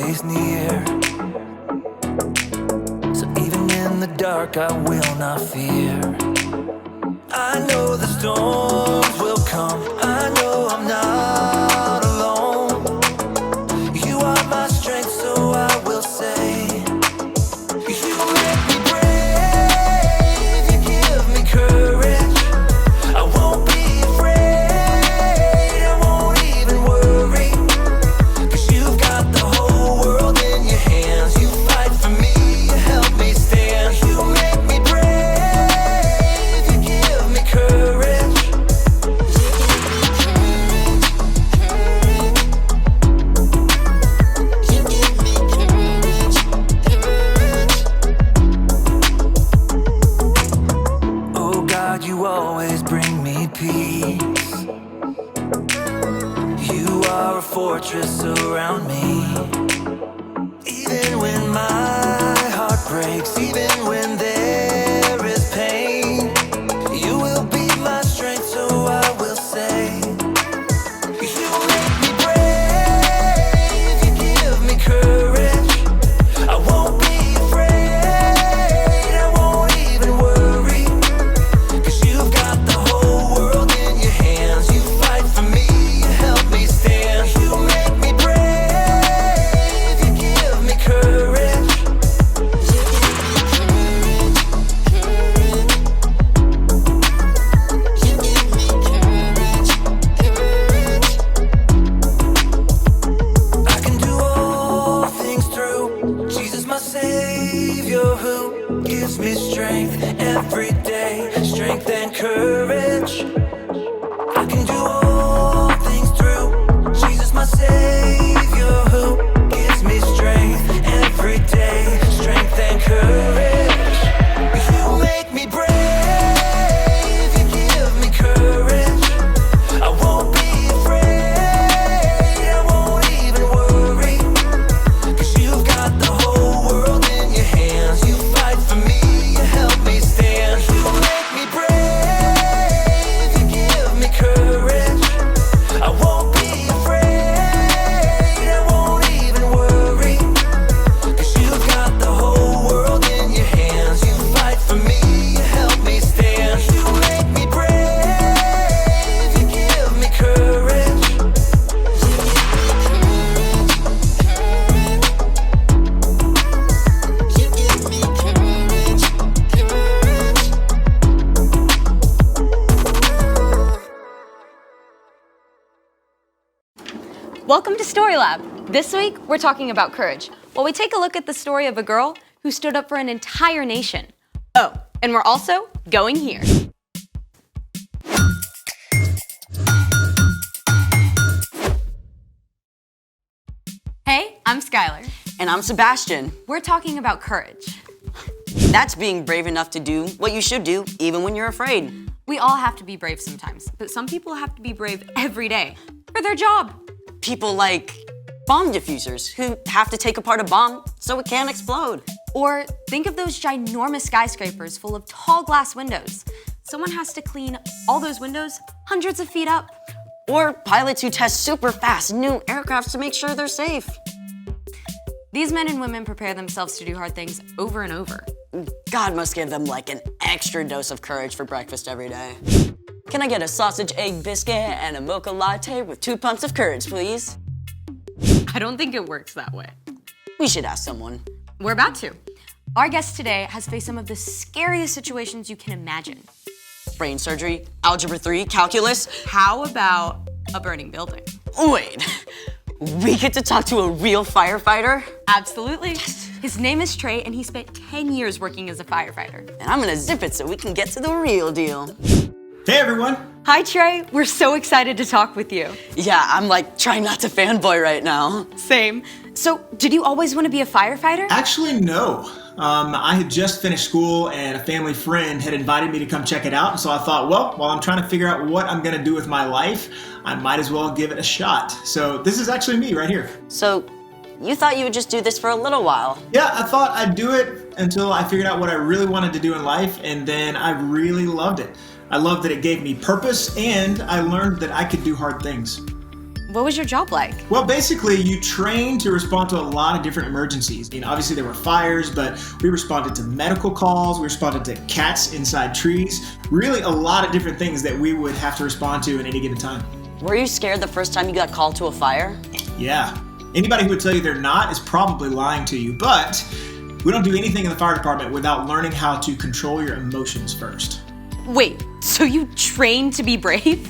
always near. So even in the dark I will not fear. I know the storms will come, I know I'm not alone. You are my strength, so I will say, you make me brave, you give me courage. I won't be afraid, I won't even worry, 'cause you've got the whole world in your hands. You fight for me, you help me stand. You make me brave, you give me courage. Oh God, you always bring me peace. You are a fortress around me. Even when my heart breaks, even when there is pain, you will be my strength, so I will say, you make me brave, you give me courage. I won't be afraid, I won't even worry, 'cause you've got the whole world in your hands. You fight for me, you help me stand. You make me brave, you give me courage. I can do all things through Jesus, my Savior, who gives me strength every day, strength and courage. I can do all things through Jesus, my Savior, who gives me strength every day, strength and courage. You make me brave, you give me courage. I won't be afraid, I won't even worry, 'cause you've got the whole world in your hands. You fight for me, you help me stand. You make me brave, you give me courage. I won't be afraid, I won't even worry, 'cause you've got the whole world in your hands. You fight for me, you help me stand. You make me brave, you give me courage. Welcome to Story Lab. This week, we're talking about courage, while we take a look at the story of a girl who stood up for an entire nation. Oh, and we're also going here. Hey, I'm Skylar. And I'm Sebastian. We're talking about courage. That's being brave enough to do what you should do, even when you're afraid. We all have to be brave sometimes, but some people have to be brave every day for their job. People like bomb diffusers who have to take apart a bomb so it can't explode. Or think of those ginormous skyscrapers full of tall glass windows. Someone has to clean all those windows hundreds of feet up. Or pilots who test super fast new aircrafts to make sure they're safe. These men and women prepare themselves to do hard things over and over. God must give them like an extra dose of courage for breakfast every day. Can I get a sausage, egg, biscuit, and a mocha latte with 2 pumps of courage, please? I don't think it works that way. We should ask someone. We're about to. Our guest today has faced some of the scariest situations you can imagine. Brain surgery, algebra 3, calculus. How about a burning building? Wait, we get to talk to a real firefighter? Absolutely. His name is Trey, and he spent 10 years working as a firefighter. And I'm gonna zip it so we can get to the real deal. Hey everyone! Hi, Trey. We're so excited to talk with you. Yeah, I'm like trying not to fanboy right now. Same. So, did you always want to be a firefighter? Actually, no. I had just finished school and a family friend had invited me to come check it out. And so I thought, well, while I'm trying to figure out what I'm going to do with my life, I might as well give it a shot. So this is actually me right here. So you thought you would just do this for a little while? Yeah, I thought I'd do it until I figured out what I really wanted to do in life. And then I really loved it. I loved that it gave me purpose and I learned that I could do hard things. What was your job like? Well, basically, you train to respond to a lot of different emergencies. Obviously there were fires, but we responded to medical calls, we responded to cats inside trees, really a lot of different things that we would have to respond to at any given time. Were you scared the first time you got called to a fire? Yeah. Anybody who would tell you they're not is probably lying to you, but we don't do anything in the fire department without learning how to control your emotions first. Wait, so you trained to be brave?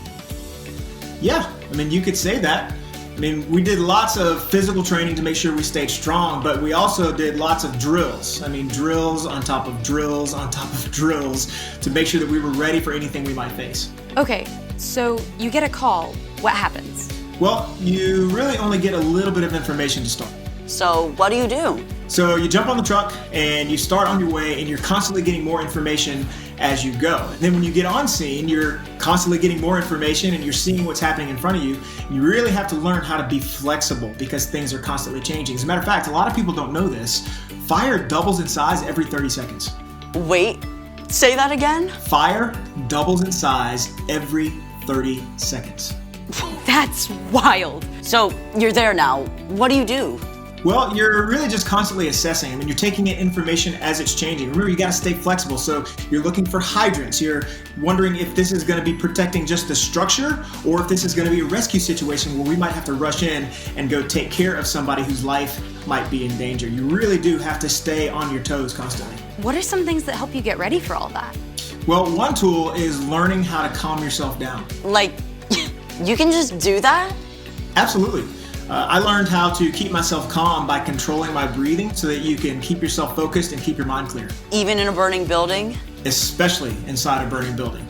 Yeah, you could say that. We did lots of physical training to make sure we stayed strong, but we also did lots of drills. Drills on top of drills on top of drills to make sure that we were ready for anything we might face. Okay, so you get a call. What happens? Well, you really only get a little bit of information to start. So what do you do? So you jump on the truck and you start on your way, and you're constantly getting more information as you go. And then when you get on scene, you're constantly getting more information and you're seeing what's happening in front of you. You really have to learn how to be flexible because things are constantly changing. As a matter of fact, a lot of people don't know this. Fire doubles in size every 30 seconds. Wait, say that again? Fire doubles in size every 30 seconds. That's wild. So you're there now. What do you do? Well, you're really just constantly assessing. You're taking in information as it's changing. Remember, you gotta stay flexible. So you're looking for hydrants. You're wondering if this is gonna be protecting just the structure or if this is gonna be a rescue situation where we might have to rush in and go take care of somebody whose life might be in danger. You really do have to stay on your toes constantly. What are some things that help you get ready for all that? Well, one tool is learning how to calm yourself down. Like, you can just do that? Absolutely. I learned how to keep myself calm by controlling my breathing so that you can keep yourself focused and keep your mind clear. Even in a burning building? Especially inside a burning building.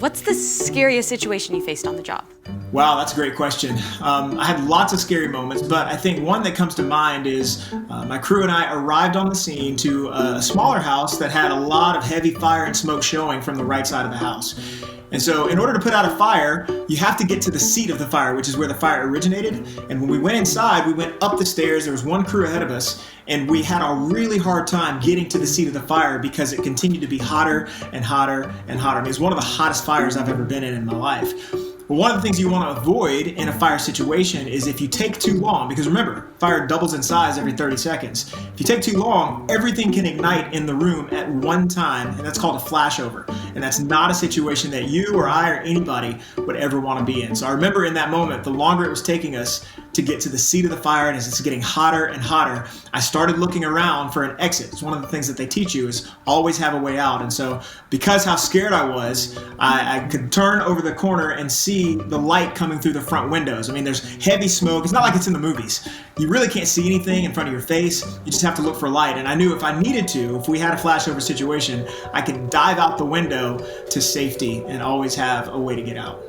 What's the scariest situation you faced on the job? Wow, that's a great question. I had lots of scary moments, but I think one that comes to mind is my crew and I arrived on the scene to a smaller house that had a lot of heavy fire and smoke showing from the right side of the house. And so in order to put out a fire, you have to get to the seat of the fire, which is where the fire originated. And when we went inside, we went up the stairs. There was one crew ahead of us, and we had a really hard time getting to the seat of the fire because it continued to be hotter and hotter and hotter. It was one of the hottest fires I've ever been in my life. But one of the things you want to avoid in a fire situation is if you take too long, because remember, fire doubles in size every 30 seconds. If you take too long, everything can ignite in the room at one time, and that's called a flashover. And that's not a situation that you or I or anybody would ever want to be in. So I remember in that moment, the longer it was taking us to get to the seat of the fire, and as it's getting hotter and hotter, I started looking around for an exit. It's one of the things that they teach you is always have a way out. And so because how scared I was, I could turn over the corner and see the light coming through the front windows. There's heavy smoke. It's not like it's in the movies. You really can't see anything in front of your face. You just have to look for light. And I knew if I needed to, if we had a flashover situation, I could dive out the window to safety and always have a way to get out.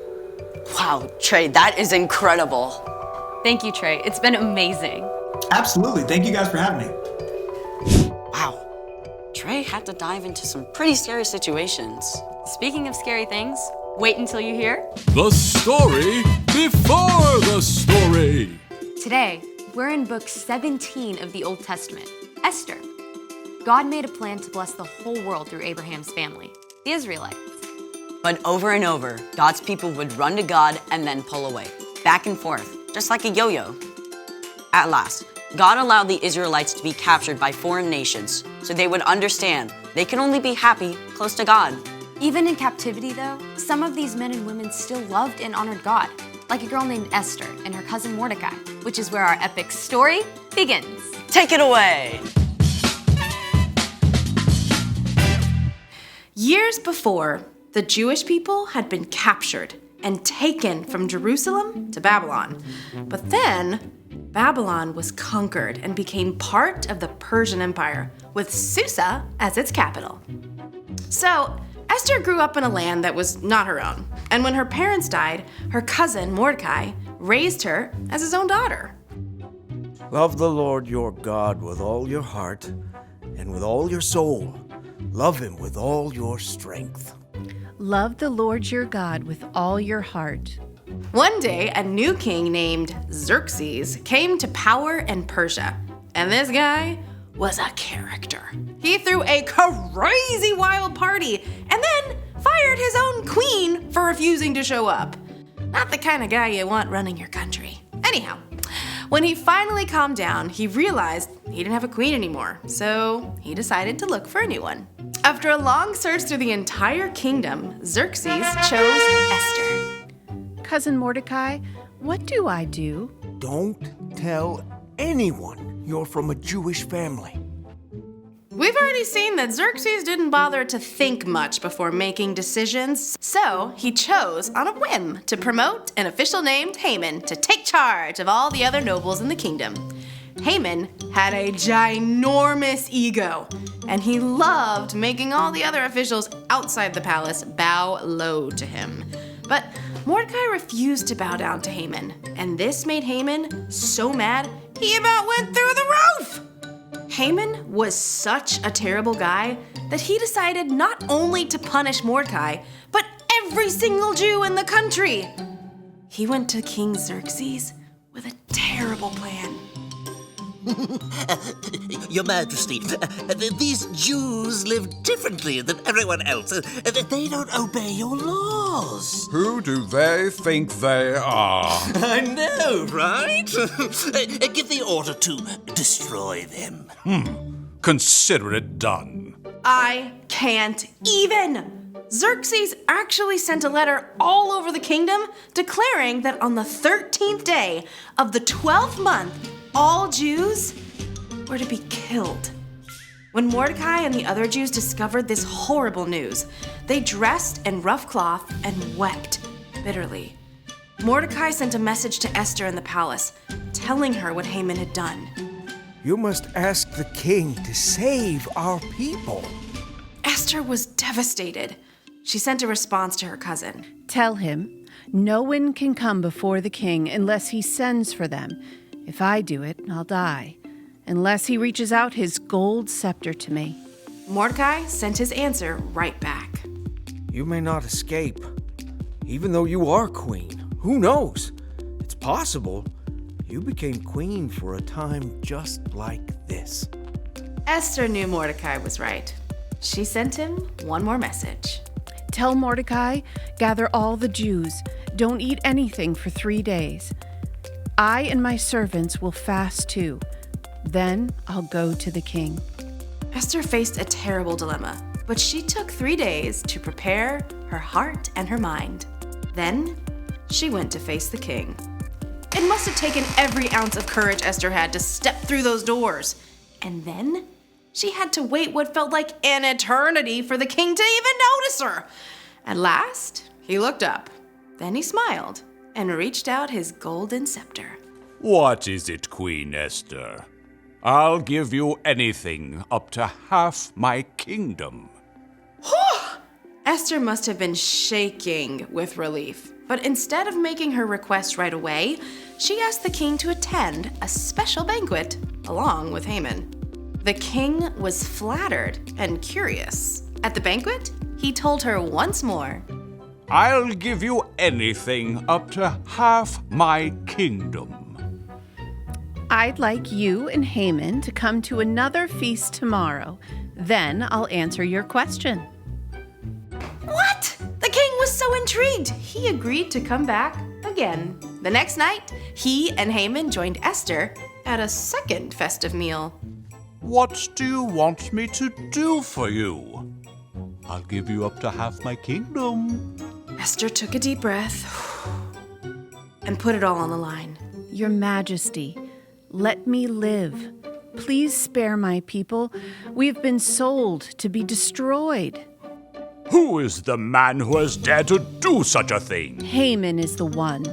Wow, Trey, that is incredible. Thank you, Trey. It's been amazing. Absolutely. Thank you guys for having me. Wow, Trey had to dive into some pretty scary situations. Speaking of scary things, wait until you hear The story before the story. Today, we're in book 17 of the Old Testament, Esther. God made a plan to bless the whole world through Abraham's family, the Israelites. But over and over, God's people would run to God and then pull away, back and forth, just like a yo-yo. At last, God allowed the Israelites to be captured by foreign nations so they would understand they can only be happy close to God. Even in captivity, though, some of these men and women still loved and honored God, like a girl named Esther and her cousin Mordecai, which is where our epic story begins. Take it away! Years before, the Jewish people had been captured and taken from Jerusalem to Babylon. But then, Babylon was conquered and became part of the Persian Empire, with Susa as its capital. So, Esther grew up in a land that was not her own, and when her parents died, her cousin Mordecai raised her as his own daughter. Love the Lord your God with all your heart and with all your soul. Love him with all your strength. Love the Lord your God with all your heart. One day, a new king named Xerxes came to power in Persia, and this guy was a character. He threw a crazy wild party and then fired his own queen for refusing to show up. Not the kind of guy you want running your country. Anyhow, when he finally calmed down, he realized he didn't have a queen anymore, so he decided to look for a new one. After a long search through the entire kingdom, Xerxes chose Esther. Cousin Mordecai, what do I do? Don't tell anyone you're from a Jewish family. We've already seen that Xerxes didn't bother to think much before making decisions, so he chose on a whim to promote an official named Haman to take charge of all the other nobles in the kingdom. Haman had a ginormous ego, and he loved making all the other officials outside the palace bow low to him. But Mordecai refused to bow down to Haman, and this made Haman so mad he about went through the roof! Haman was such a terrible guy that he decided not only to punish Mordecai, but every single Jew in the country. He went to King Xerxes with a terrible plan. Your Majesty, these Jews live differently than everyone else. They don't obey your laws. Who do they think they are? I know, right? Give the order to destroy them. Consider it done. I can't even. Xerxes actually sent a letter all over the kingdom declaring that on the 13th day of the 12th month, all Jews were to be killed. When Mordecai and the other Jews discovered this horrible news, they dressed in rough cloth and wept bitterly. Mordecai sent a message to Esther in the palace, telling her what Haman had done. You must ask the king to save our people. Esther was devastated. She sent a response to her cousin. Tell him, no one can come before the king unless he sends for them. If I do it, I'll die, unless he reaches out his gold scepter to me. Mordecai sent his answer right back. You may not escape, even though you are queen. Who knows? It's possible you became queen for a time just like this. Esther knew Mordecai was right. She sent him one more message. Tell Mordecai, gather all the Jews. Don't eat anything for 3 days. I and my servants will fast too. Then I'll go to the king. Esther faced a terrible dilemma, but she took 3 days to prepare her heart and her mind. Then she went to face the king. It must have taken every ounce of courage Esther had to step through those doors. And then she had to wait what felt like an eternity for the king to even notice her. At last, he looked up. Then he smiled and reached out his golden scepter. What is it, Queen Esther? I'll give you anything up to half my kingdom. Esther must have been shaking with relief. But instead of making her request right away, she asked the king to attend a special banquet along with Haman. The king was flattered and curious. At the banquet, he told her once more, I'll give you anything up to half my kingdom. I'd like you and Haman to come to another feast tomorrow. Then I'll answer your question. What? The king was so intrigued, he agreed to come back again. The next night, he and Haman joined Esther at a second festive meal. What do you want me to do for you? I'll give you up to half my kingdom. Esther took a deep breath and put it all on the line. Your Majesty, let me live. Please spare my people. We've been sold to be destroyed. Who is the man who has dared to do such a thing? Haman is the one.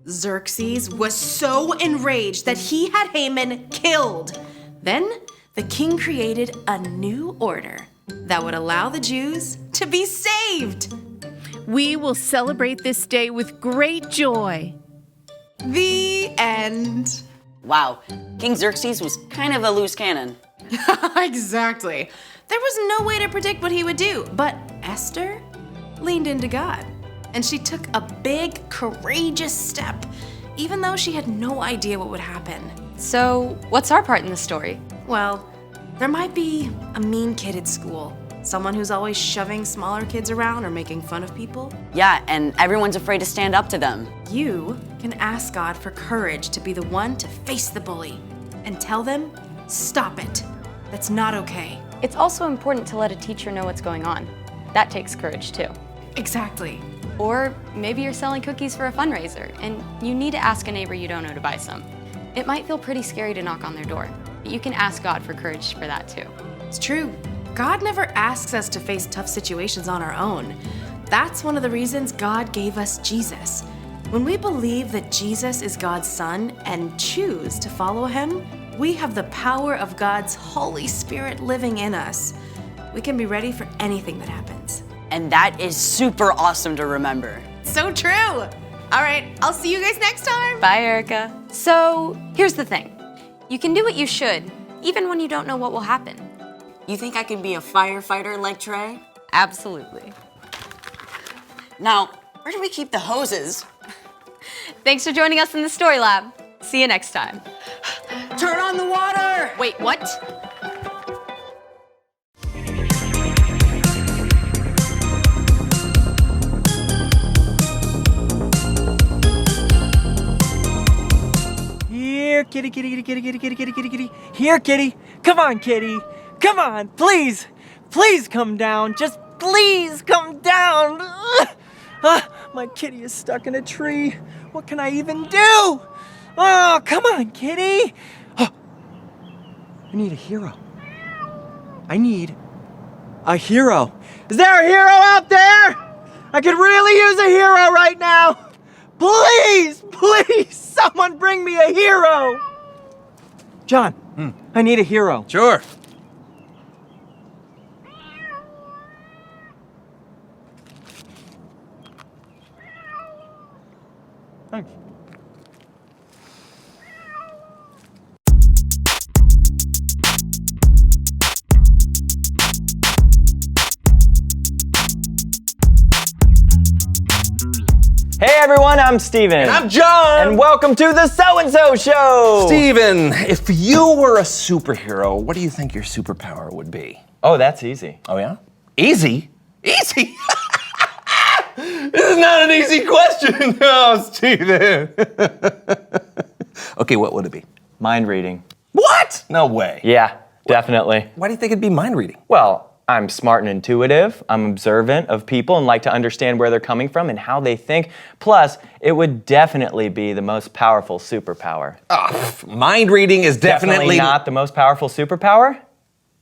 Xerxes was so enraged that he had Haman killed. Then the king created a new order that would allow the Jews to be saved. We will celebrate this day with great joy. The end. Wow, King Xerxes was kind of a loose cannon. Exactly. There was no way to predict what he would do, but Esther leaned into God, and she took a big, courageous step, even though she had no idea what would happen. So, what's our part in the story? Well, there might be a mean kid at school, Someone who's always shoving smaller kids around or making fun of people? Yeah, and everyone's afraid to stand up to them. You can ask God for courage to be the one to face the bully and tell them, stop it. That's not okay. It's also important to let a teacher know what's going on. That takes courage too. Exactly. Or maybe you're selling cookies for a fundraiser and you need to ask a neighbor you don't know to buy some. It might feel pretty scary to knock on their door, but you can ask God for courage for that too. It's true. God never asks us to face tough situations on our own. That's one of the reasons God gave us Jesus. When we believe that Jesus is God's Son and choose to follow him, we have the power of God's Holy Spirit living in us. We can be ready for anything that happens. And that is super awesome to remember. So true. All right, I'll see you guys next time. Bye, Erica. So here's the thing. You can do what you should, even when you don't know what will happen. You think I can be a firefighter like Trey? Absolutely. Now, where do we keep the hoses? Thanks for joining us in the Story Lab. See you next time. Turn on the water! Wait, what? Here, kitty, kitty, kitty, kitty, kitty, kitty, kitty, kitty, kitty. Here, kitty. Come on, kitty. Come on, please. Please come down. Just please come down. My kitty is stuck in a tree. What can I even do? Oh, come on, kitty. I need a hero. I need a hero. Is there a hero out there? I could really use a hero right now. Please, please, someone bring me a hero. John, I need a hero. Sure. Thanks. Hey everyone, I'm Steven. And I'm John. And welcome to the So-and-So Show. Steven, if you were a superhero, what do you think your superpower would be? Oh, that's easy. Oh, yeah? Easy? Easy? This is not an easy question. Oh, Steven. Okay, what would it be? Mind reading. What? No way. Yeah, definitely. Why do you think it'd be mind reading? Well, I'm smart and intuitive. I'm observant of people and like to understand where they're coming from and how they think. Plus, it would definitely be the most powerful superpower. Mind reading is definitely not the most powerful superpower?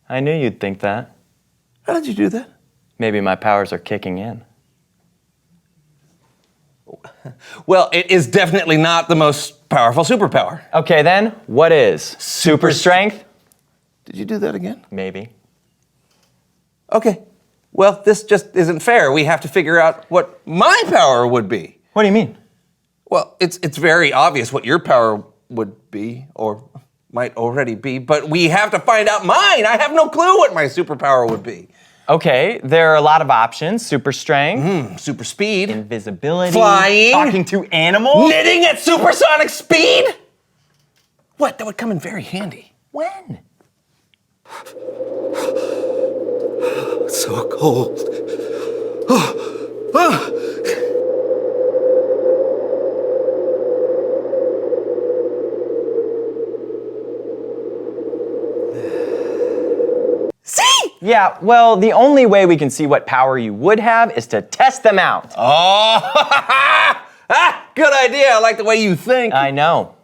I knew you'd think that. How did you do that? Maybe my powers are kicking in. Well, it is definitely not the most powerful superpower. Okay then, what is? Super strength? Did you do that again? Maybe. Okay. Well, this just isn't fair. We have to figure out what my power would be. What do you mean? Well, it's very obvious what your power would be, or might already be, but we have to find out mine. I have no clue what my superpower would be. Okay, there are a lot of options. Super strength. Super speed. Invisibility. Flying. Talking to animals. Knitting at supersonic speed? What? That would come in very handy. When? So cold. See? Yeah, well, the only way we can see what power you would have is to test them out. Oh, good idea. I like the way you think. I know.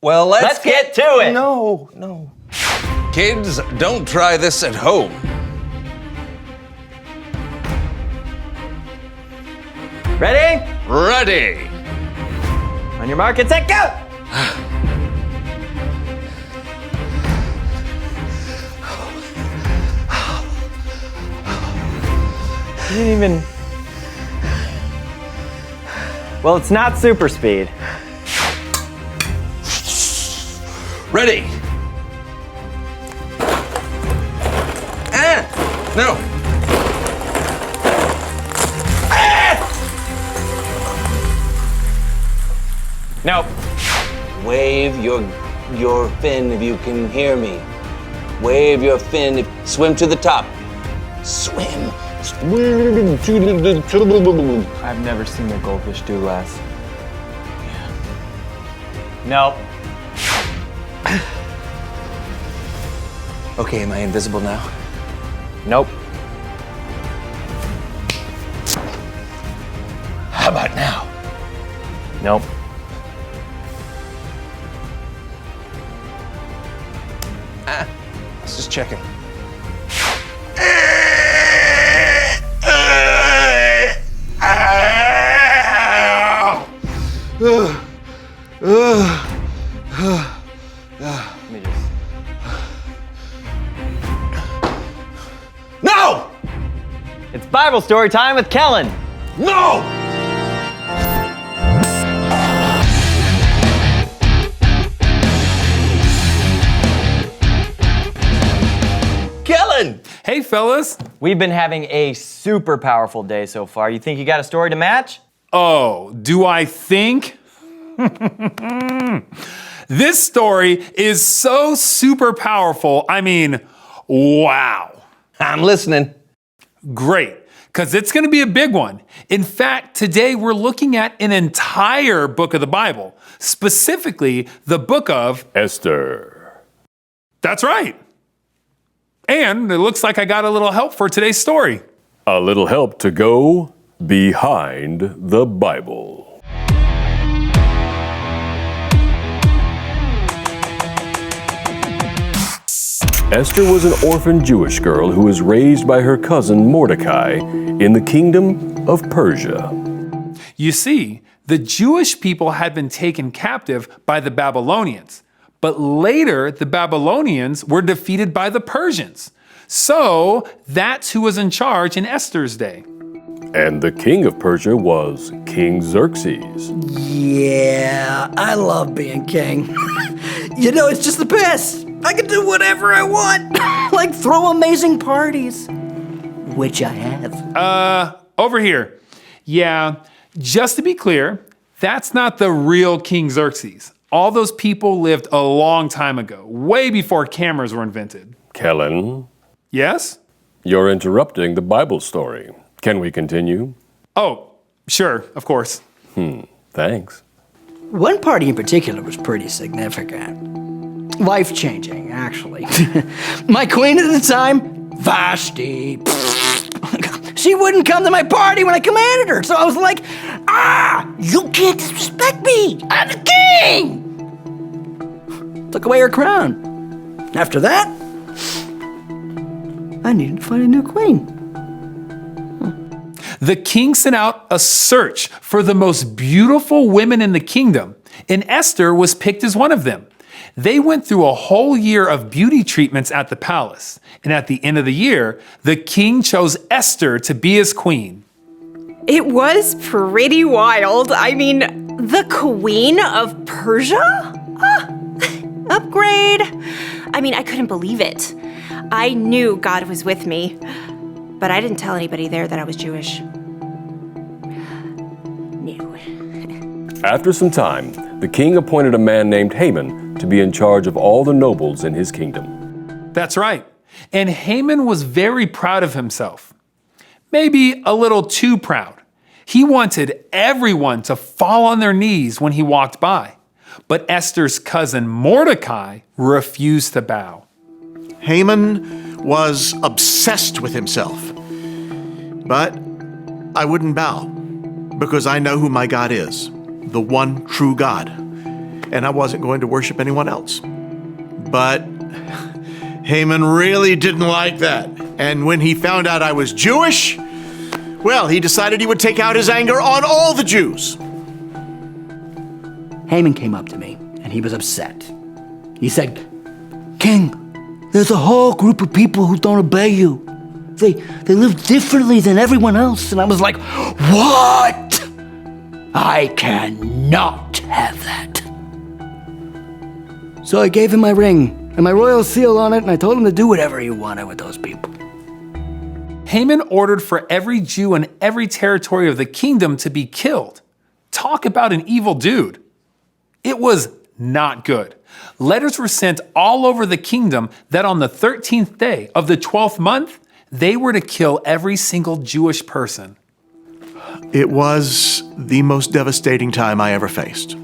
Well, Let's get to it. No. Kids, don't try this at home. Ready? Ready. On your mark, get set, go! You didn't even... Well, it's not super speed. Ready. No. Nope. wave your fin if you can hear me. Wave your fin. Swim to the top. Swim. I've never seen a goldfish do less. Nope. Okay, am I invisible now? Nope. How about now? Nope. I was just checking. No! It's Bible story time with Kellen. No! Kellen! Hey, fellas. We've been having a super powerful day so far. You think you got a story to match? Oh, do I think? This story is so super powerful. I mean, wow. I'm listening. Great, because it's going to be a big one. In fact, today we're looking at an entire book of the Bible, specifically the book of Esther. That's right. And it looks like I got a little help for today's story. A little help to go behind the Bible. Esther was an orphan Jewish girl who was raised by her cousin Mordecai in the kingdom of Persia. You see, the Jewish people had been taken captive by the Babylonians, but later the Babylonians were defeated by the Persians. So that's who was in charge in Esther's day. And the king of Persia was King Xerxes. Yeah, I love being king. You know, it's just the best. I can do whatever I want. Like throw amazing parties. Which I have. Over here. Yeah, just to be clear, that's not the real King Xerxes. All those people lived a long time ago, way before cameras were invented. Kellen? Yes? You're interrupting the Bible story. Can we continue? Oh, sure, of course. Thanks. One party in particular was pretty significant. Life-changing, actually. My queen at the time, Vashti. She wouldn't come to my party when I commanded her, so I was like, you can't disrespect me. I'm the king. Took away her crown. After that, I needed to find a new queen. The king sent out a search for the most beautiful women in the kingdom, and Esther was picked as one of them. They went through a whole year of beauty treatments at the palace, and at the end of the year, the king chose Esther to be his queen. It was pretty wild. I mean, the queen of Persia? Upgrade. I mean, I couldn't believe it. I knew God was with me, but I didn't tell anybody there that I was Jewish. No. After some time, the king appointed a man named Haman to be in charge of all the nobles in his kingdom. That's right. And Haman was very proud of himself. Maybe a little too proud. He wanted everyone to fall on their knees when he walked by. But Esther's cousin Mordecai refused to bow. Haman was obsessed with himself. But I wouldn't bow because I know who my God is, the one true God. And I wasn't going to worship anyone else. But Haman really didn't like that. And when he found out I was Jewish, well, he decided he would take out his anger on all the Jews. Haman came up to me, and he was upset. He said, King, there's a whole group of people who don't obey you. They live differently than everyone else. And I was like, what? I cannot have that. So I gave him my ring and my royal seal on it, and I told him to do whatever he wanted with those people. Haman ordered for every Jew in every territory of the kingdom to be killed. Talk about an evil dude. It was not good. Letters were sent all over the kingdom that on the 13th day of the 12th month, they were to kill every single Jewish person. It was the most devastating time I ever faced.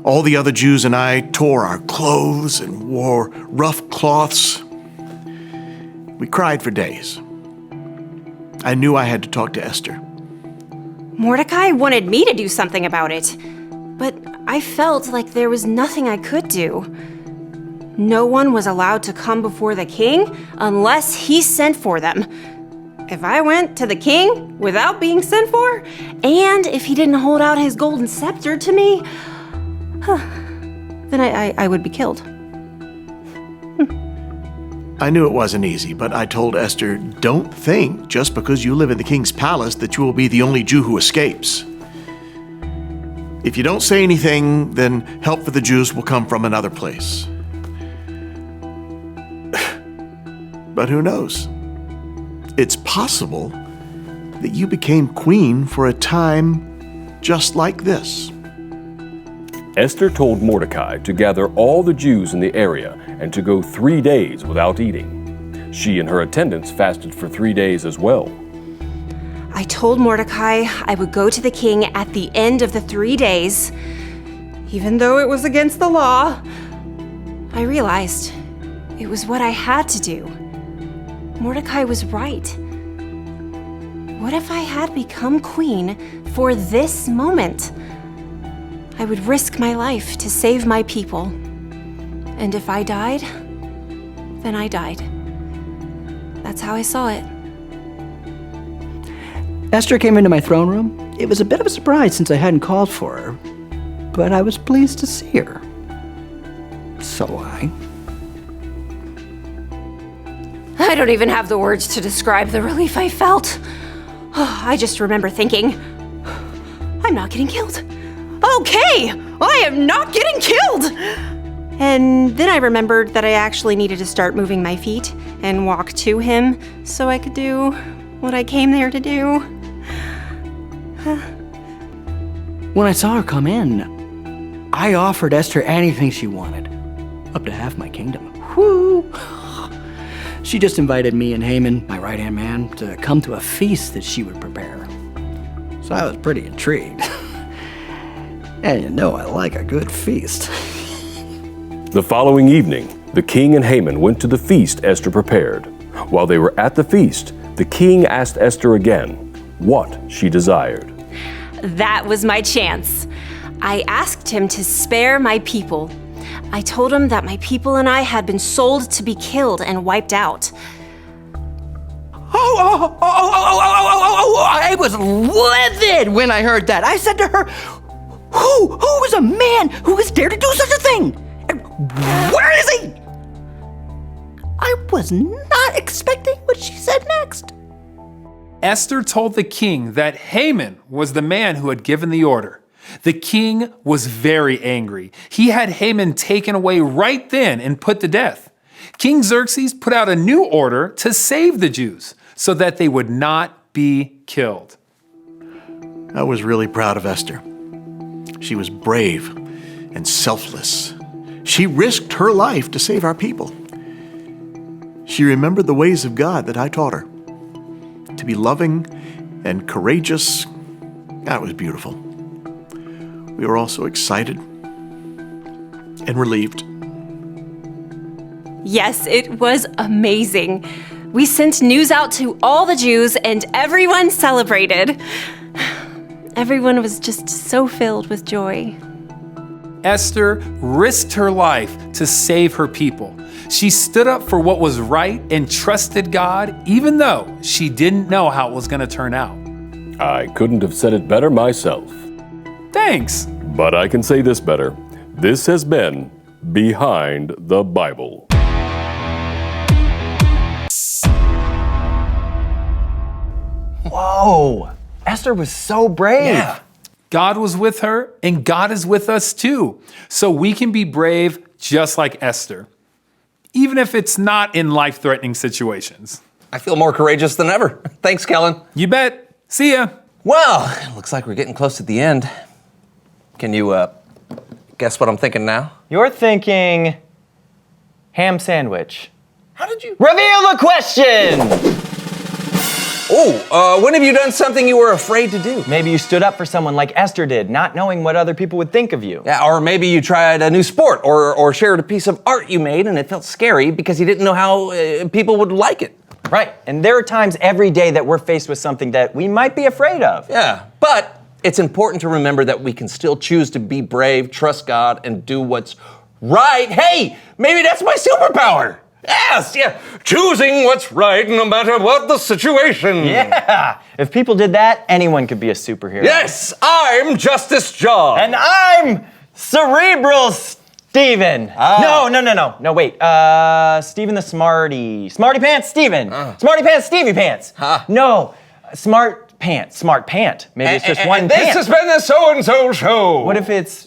All the other Jews and I tore our clothes and wore rough cloths. We cried for days. I knew I had to talk to Esther. Mordecai wanted me to do something about it, but I felt like there was nothing I could do. No one was allowed to come before the king unless he sent for them. If I went to the king without being sent for, and if he didn't hold out his golden scepter to me, then I would be killed. I knew it wasn't easy, but I told Esther, don't think just because you live in the king's palace that you will be the only Jew who escapes. If you don't say anything, then help for the Jews will come from another place. But who knows? It's possible that you became queen for a time just like this. Esther told Mordecai to gather all the Jews in the area and to go 3 days without eating. She and her attendants fasted for 3 days as well. I told Mordecai I would go to the king at the end of the 3 days. Even though it was against the law, I realized it was what I had to do. Mordecai was right. What if I had become queen for this moment? I would risk my life to save my people. And if I died, then I died. That's how I saw it. Esther came into my throne room. It was a bit of a surprise since I hadn't called for her, but I was pleased to see her. So I don't even have the words to describe the relief I felt. I just remember thinking, I'm not getting killed. Okay, I am not getting killed! And then I remembered that I actually needed to start moving my feet and walk to him so I could do what I came there to do. when I saw her come in, I offered Esther anything she wanted, up to half my kingdom. Whoo! She just invited me and Haman, my right-hand man, to come to a feast that she would prepare. So I was pretty intrigued. And you know I like a good feast. The following evening, the king and Haman went to the feast Esther prepared. While they were at the feast, the king asked Esther again what she desired. That was my chance. I asked him to spare my people. I told him that my people and I had been sold to be killed and wiped out. I was livid when I heard that. I said to her, who is a man who has dared to do such a thing? And where is he? I was not expecting what she said next. Esther told the king that Haman was the man who had given the order. The king was very angry. He had Haman taken away right then and put to death. King Xerxes put out a new order to save the Jews so that they would not be killed. I was really proud of Esther. She was brave and selfless. She risked her life to save our people. She remembered the ways of God that I taught her. To be loving and courageous, that was beautiful. We were also excited and relieved. Yes, it was amazing. We sent news out to all the Jews and everyone celebrated. Everyone was just so filled with joy. Esther risked her life to save her people. She stood up for what was right and trusted God, even though she didn't know how it was going to turn out. I couldn't have said it better myself. Thanks. But I can say this better. This has been Behind the Bible. Whoa, Esther was so brave. Yeah. God was with her, and God is with us too. So we can be brave just like Esther, even if it's not in life-threatening situations. I feel more courageous than ever. Thanks, Kellen. You bet. See ya. Well, it looks like we're getting close to the end. Can you Guess what I'm thinking now? You're thinking ham sandwich. How did you reveal the question? Oh, when have you done something you were afraid to do? Maybe you stood up for someone like Esther did, not knowing what other people would think of you. Yeah, or maybe you tried a new sport or shared a piece of art you made and it felt scary because you didn't know how people would like it. Right, and there are times every day that we're faced with something that we might be afraid of. Yeah, but it's important to remember that we can still choose to be brave, trust God, and do what's right. Hey, maybe that's my superpower. Yes, yeah, choosing what's right no matter what the situation. Yeah, if people did that, anyone could be a superhero. Yes, I'm Justice John. And I'm Cerebral Steven. No, wait. Steven the Smarty Pants Steven. Smarty Pants Stevie Pants. No, Smart Pant. Maybe it's just one this pant. has been the So-and-So Show. What if it's